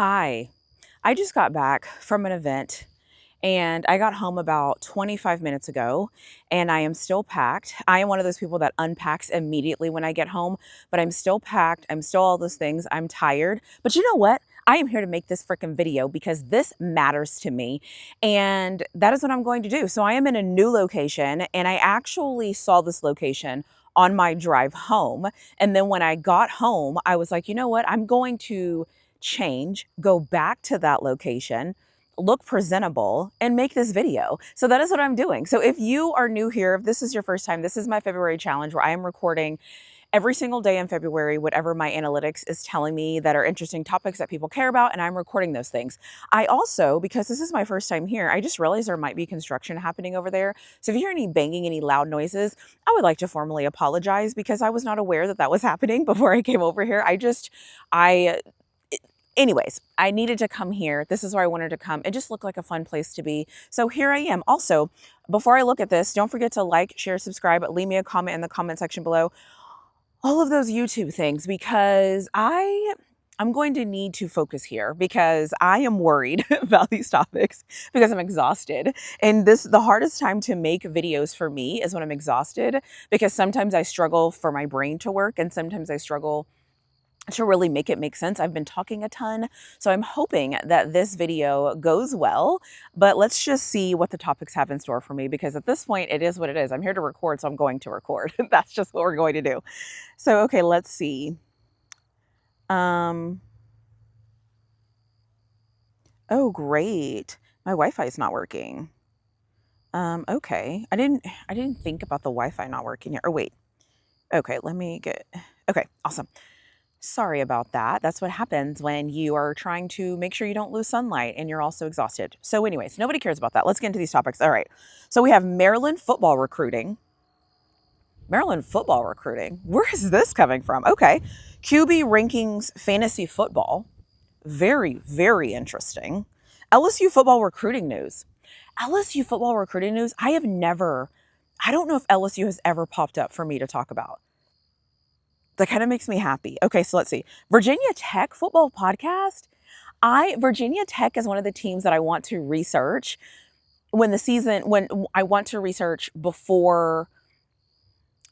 Hi, I just got back from an event and I got home about 25 minutes ago and I am still packed. I am one of those people that unpacks immediately when I get home, but I'm still packed. I'm still all those things. I'm tired. But you know what? I am here to make this freaking video because this matters to me. And that is what I'm going to do. So I am in a new location and I actually saw this location on my drive home. And then when I got home, I was like, you know what? I'm going to change, go back to that location, look presentable, and make this video. So that is what I'm doing. So if you are new here, if this is your first time, this is my February challenge where I am recording every single day in February, whatever my analytics is telling me that are interesting topics that people care about, and I'm recording those things. I also, because this is my first time here, I just realized there might be construction happening over there. So if you hear any banging, any loud noises, I would like to formally apologize because I was not aware that that was happening before I came over here. Anyways, I needed to come here. This is where I wanted to come. It just looked like a fun place to be. So here I am. Also, before I look at this, don't forget to like, share, subscribe, leave me a comment in the comment section below. All of those YouTube things, because I'm going to need to focus here because I am worried about these topics because I'm exhausted. And the hardest time to make videos for me is when I'm exhausted, because sometimes I struggle for my brain to work and sometimes I struggle to really make it make sense. I've been talking a ton, so I'm hoping that this video goes well, but let's just see what the topics have in store for me, because at this point, it is what it is. I'm here to record, so I'm going to record. That's just what we're going to do. So, okay, let's see. Oh, great. My Wi-Fi is not working. Okay. I didn't think about the Wi-Fi not working here. Oh, wait. Okay, okay, awesome. Sorry about that. That's what happens when you are trying to make sure you don't lose sunlight and you're also exhausted. So anyways, nobody cares about that. Let's get into these topics. All right. So we have Maryland football recruiting. Maryland football recruiting. Where is this coming from? Okay. QB rankings fantasy football. Very, very interesting. LSU football recruiting news. LSU football recruiting news. I don't know if LSU has ever popped up for me to talk about. That kind of makes me happy. Okay, so let's see. Virginia Tech football podcast. Virginia Tech is one of the teams that I want to research when I want to research before.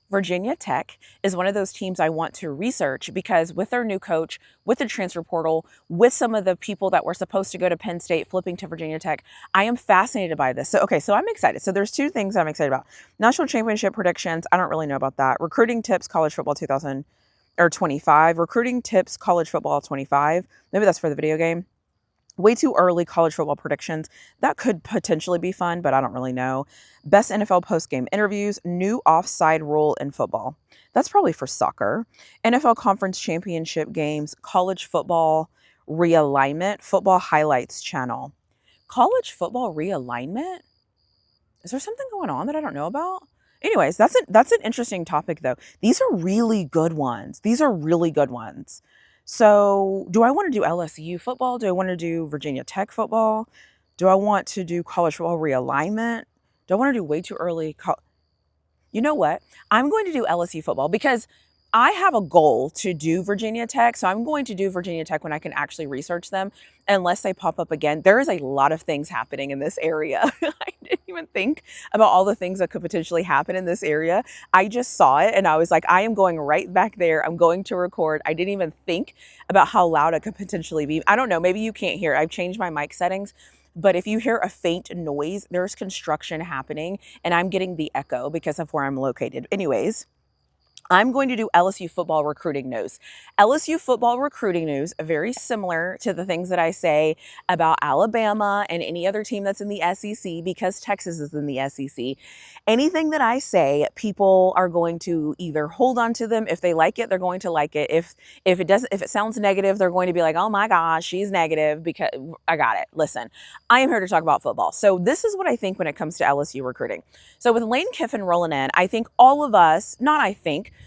Virginia Tech is one of those teams I want to research because with their new coach, with the transfer portal, with some of the people that were supposed to go to Penn State flipping to Virginia Tech, I am fascinated by this. So, okay, so I'm excited. So there's two things I'm excited about. National championship predictions. I don't really know about that. Recruiting tips, college football 2025. Recruiting tips, college football 25. Maybe that's for the video game. Way too early college football predictions. That could potentially be fun, but I don't really know. Best NFL post-game interviews, new offside rule in football. That's probably for soccer. NFL conference championship games, college football realignment, football highlights channel. College football realignment? Is there something going on that I don't know about? Anyways, that's an interesting topic though. These are really good ones. So do I want to do LSU football? Do I want to do Virginia Tech football? Do I want to do college football realignment? Do I want to do way too early? You know what? I'm going to do LSU football because I have a goal to do Virginia Tech. So I'm going to do Virginia Tech when I can actually research them, unless they pop up again. There is a lot of things happening in this area. I didn't even think about all the things that could potentially happen in this area. I just saw it and I was like, I am going right back there. I'm going to record. I didn't even think about how loud it could potentially be. I don't know. Maybe you can't hear. I've changed my mic settings. But if you hear a faint noise, there's construction happening and I'm getting the echo because of where I'm located. Anyways, I'm going to do LSU football recruiting news. LSU football recruiting news, very similar to the things that I say about Alabama and any other team that's in the SEC, because Texas is in the SEC. Anything that I say, people are going to either hold on to them. If they like it, they're going to like it. If it sounds negative, they're going to be like, oh my gosh, she's negative, because I got it. Listen, I am here to talk about football. So this is what I think when it comes to LSU recruiting. So with Lane Kiffin rolling in, I think all of us,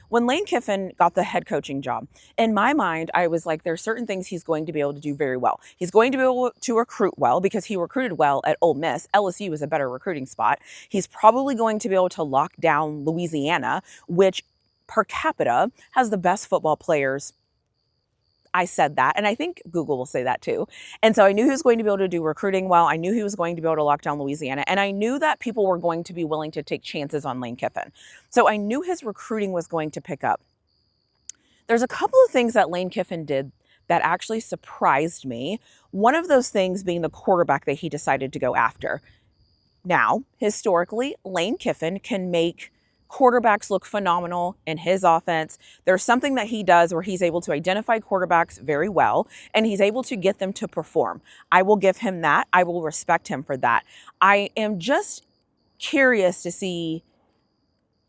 when Lane Kiffin got the head coaching job, in my mind, I was like, there's certain things he's going to be able to do very well. He's going to be able to recruit well because he recruited well at Ole Miss. LSU is a better recruiting spot. He's probably going to be able to lock down Louisiana, which per capita has the best football players I said that, and I think Google will say that too. And so I knew he was going to be able to do recruiting well. I knew he was going to be able to lock down Louisiana, and I knew that people were going to be willing to take chances on Lane Kiffin. So I knew his recruiting was going to pick up. There's a couple of things that Lane Kiffin did that actually surprised me. One of those things being the quarterback that he decided to go after. Now, historically, Lane Kiffin can make quarterbacks look phenomenal in his offense. There's something that he does where he's able to identify quarterbacks very well, and he's able to get them to perform. I will give him that. I will respect him for that. I'm just curious to see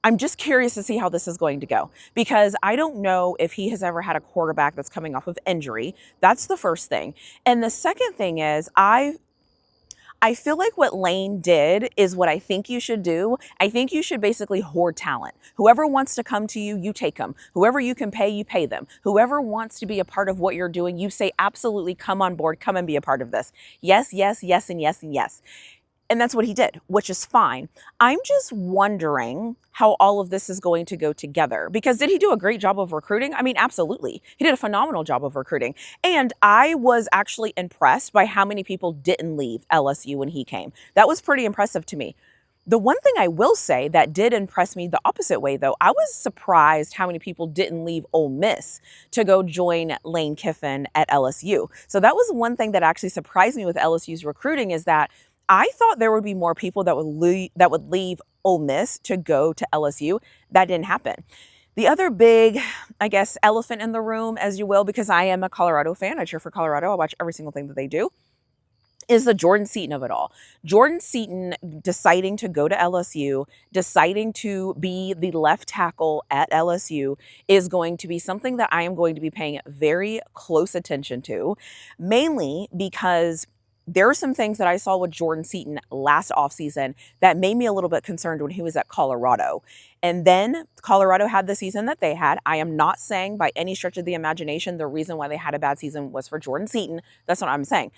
how this is going to go, because I don't know if he has ever had a quarterback that's coming off of injury. That's the first thing. And the second thing is, I feel like what Lane did is what I think you should do. I think you should basically hoard talent. Whoever wants to come to you, you take them. Whoever you can pay, you pay them. Whoever wants to be a part of what you're doing, you say, absolutely, come on board, come and be a part of this. Yes, yes, yes, and yes, and yes. And that's what he did, which is fine. I'm just wondering how all of this is going to go together. Because did he do a great job of recruiting? I mean, absolutely. He did a phenomenal job of recruiting. And I was actually impressed by how many people didn't leave LSU when he came. That was pretty impressive to me. The one thing I will say that did impress me the opposite way, though, I was surprised how many people didn't leave Ole Miss to go join Lane Kiffin at LSU. So that was one thing that actually surprised me with LSU's recruiting, is that I thought there would be more people that would leave Ole Miss to go to LSU. That didn't happen. The other big, I guess, elephant in the room, as you will, because I am a Colorado fan. I cheer for Colorado. I watch every single thing that they do, is the Jordan Seaton of it all. Jordan Seaton deciding to go to LSU, deciding to be the left tackle at LSU, is going to be something that I am going to be paying very close attention to, mainly because there are some things that I saw with Jordan Seaton last offseason that made me a little bit concerned when he was at Colorado. And then Colorado had the season that they had. I am not saying by any stretch of the imagination the reason why they had a bad season was for Jordan Seaton. That's not what I'm saying.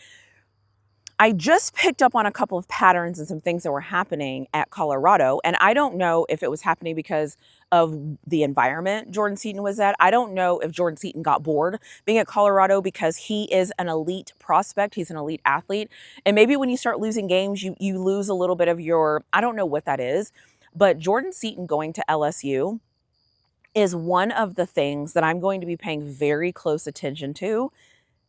I just picked up on a couple of patterns and some things that were happening at Colorado. And I don't know if it was happening because of the environment Jordan Seaton was at. I don't know if Jordan Seaton got bored being at Colorado, because he is an elite prospect. He's an elite athlete. And maybe when you start losing games, you lose a little bit of your, I don't know what that is. But Jordan Seaton going to LSU is one of the things that I'm going to be paying very close attention to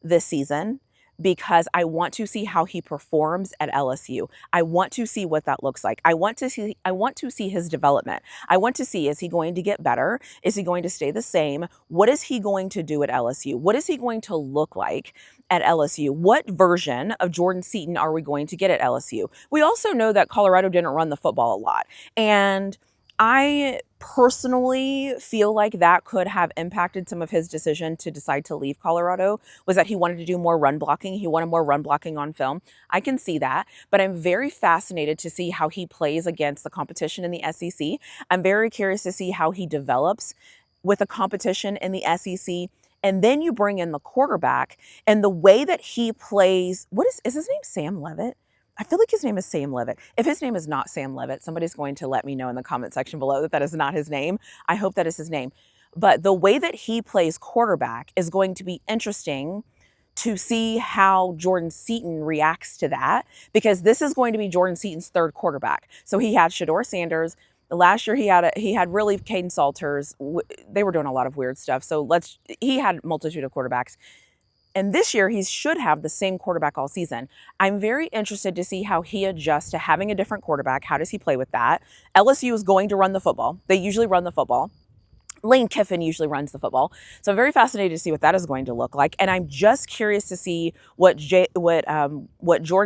this season, because I want to see how he performs at LSU. I want to see what that looks like. I want to see his development. I want to see, is he going to get better? Is he going to stay the same? What is he going to do at LSU? What is he going to look like at LSU? What version of Jordan Seaton are we going to get at LSU? We also know that Colorado didn't run the football a lot. And I personally feel like that could have impacted some of his decision to decide to leave Colorado, was that he wanted to do more run blocking. He wanted more run blocking on film. I can see that, but I'm very fascinated to see how he plays against the competition in the SEC. I'm very curious to see how he develops with the competition in the SEC. And then you bring in the quarterback and the way that he plays. Is his name Sam Levitt? I feel like his name is Sam Levitt. If his name is not Sam Levitt, somebody's going to let me know in the comment section below that that is not his name. I hope that is his name. But the way that he plays quarterback is going to be interesting to see how Jordan Seaton reacts to that, because this is going to be Jordan Seaton's third quarterback. So he had Shedeur Sanders. Last year he had really Caden Salters. They were doing a lot of weird stuff. So he had a multitude of quarterbacks. And this year, he should have the same quarterback all season. I'm very interested to see how he adjusts to having a different quarterback. How does he play with that? LSU is going to run the football. They usually run the football. Lane Kiffin usually runs the football. So I'm very fascinated to see what that is going to look like. And I'm just curious to see what Jordan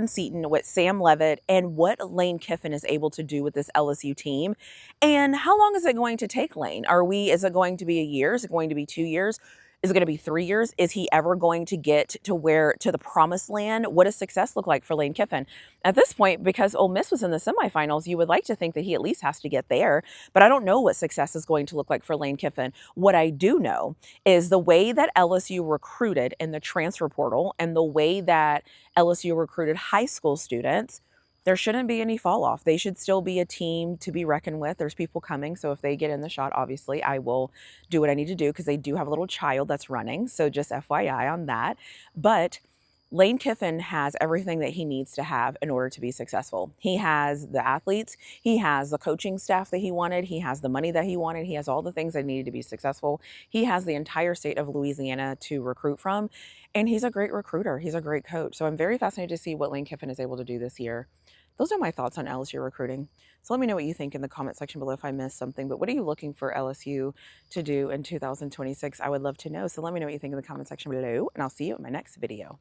Seaton, what Sam Levitt, and what Lane Kiffin is able to do with this LSU team. And how long is it going to take Lane? Is it going to be a year? Is it going to be 2 years? Is it going to be 3 years? Is he ever going to get to the promised land? What does success look like for Lane Kiffin? At this point, because Ole Miss was in the semifinals, you would like to think that he at least has to get there. But I don't know what success is going to look like for Lane Kiffin. What I do know is the way that LSU recruited in the transfer portal and the way that LSU recruited high school students there shouldn't be any fall off. They should still be a team to be reckoned with. There's people coming. So if they get in the shot, obviously, I will do what I need to do because they do have a little child that's running. So just FYI on that. But Lane Kiffin has everything that he needs to have in order to be successful. He has the athletes, he has the coaching staff that he wanted, he has the money that he wanted, he has all the things that needed to be successful. He has the entire state of Louisiana to recruit from, and he's a great recruiter. He's a great coach. So I'm very fascinated to see what Lane Kiffin is able to do this year. Those are my thoughts on LSU recruiting. So let me know what you think in the comment section below if I missed something. But what are you looking for LSU to do in 2026? I would love to know. So let me know what you think in the comment section below, and I'll see you in my next video.